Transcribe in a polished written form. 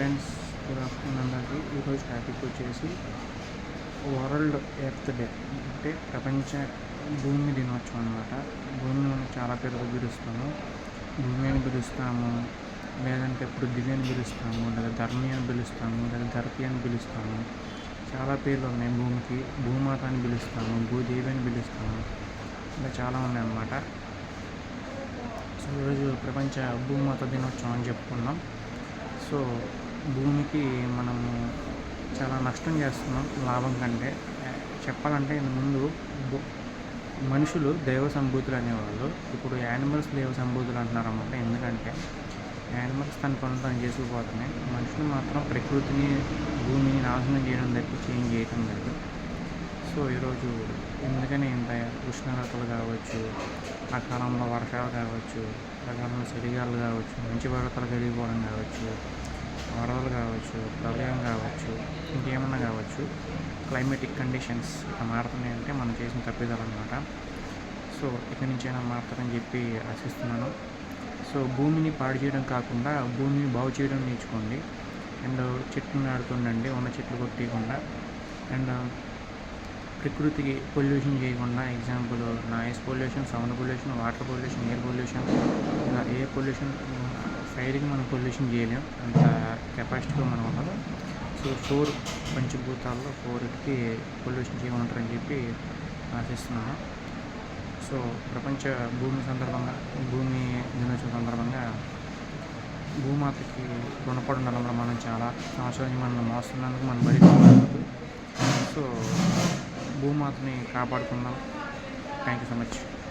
Friends, good afternoon అందరికీ. ఈరోజు topic వచ్చేసి వరల్డ్ ఎర్త్ డే, అంటే ప్రపంచ భూమి దినోత్సవం అనమాట. భూమిని మనం చాలా పేరుతో పిలుస్తాము. భూమి అని పిలుస్తాము, లేదంటే పృథ్వీ అని పిలుస్తాము, లేదా ధర్మి అని పిలుస్తాము, లేదా ధరతి అని పిలుస్తాము. చాలా పేర్లు ఉన్నాయి భూమికి. భూమాత అని పిలుస్తాము, భూదేవి అని పిలుస్తాము, ఇలా చాలా ఉన్నాయి అన్నమాట. సో ఈరోజు ప్రపంచ భూమాత దినోత్సవం అని చెప్పుకున్నాం. సో భూమికి మనము చాలా నష్టం చేస్తున్నాం లాభం కంటే. చెప్పాలంటే ముందు మనుషులు దైవ సంభూతులు అనేవాళ్ళు, ఇప్పుడు యానిమల్స్ దైవ సంభూతులు అంటున్నారు అన్నమాట. ఎందుకంటే యానిమల్స్ తన పనులు తను చేసుకుపోతున్నాయి, మనుషులు మాత్రం ప్రకృతిని భూమిని నాశనం చేయడం తప్పి చేంజ్ చేయడం లేదు. సో ఈరోజు ఎందుకని ఇంత ఉష్ణోగ్రతలు కావచ్చు, ఆ కాలంలో వర్షాలు కావచ్చు, ఆ కాలంలో చలిగాలు కావచ్చు, మంచి పర్వతాలు కలిగిపోవడం కావచ్చు, వరదలు కావచ్చు, ప్రళయం కావచ్చు, ఇంకేమన్నా కావచ్చు, క్లైమేటిక్ కండిషన్స్ ఇట్లా మారుతున్నాయి అంటే మనం చేసిన తప్పిదాలు అనమాట. సో ఇక్కడి నుంచైనా మారుతారని చెప్పి ఆశిస్తున్నాను. సో భూమిని పాడు చేయడం కాకుండా భూమిని బాగు చేయడం నేర్చుకోండి. అండ్ చెట్లు నాడుతుండండి, ఉన్న చెట్లు కొట్టేయకుండా. అండ్ ప్రకృతికి పొల్యూషన్ చేయకుండా, example noise pollution, sound pollution, water pollution, air pollution, ఇలా ఎయిర్ పొల్యూషన్, ఫైర్కి మనం పొల్యూషన్ చేయలేం, అంత కెపాసిటీగా మనం ఉండదు. సో 4 పంచభూతాల్లో 4కి పొల్యూషన్ చేయమంటారని చెప్పి ఆశిస్తున్నాను. సో ప్రపంచ భూమి సందర్భంగా, భూమి దినోత్సవం సందర్భంగా భూమాతకి రుణపడి ఉండాలన్నమాట. మనం చాలా సంవత్సరానికి మనం మోస్తున్నందుకు మనం బయట. సో భూమాతని కాపాడుకుందాం. Thank you so much.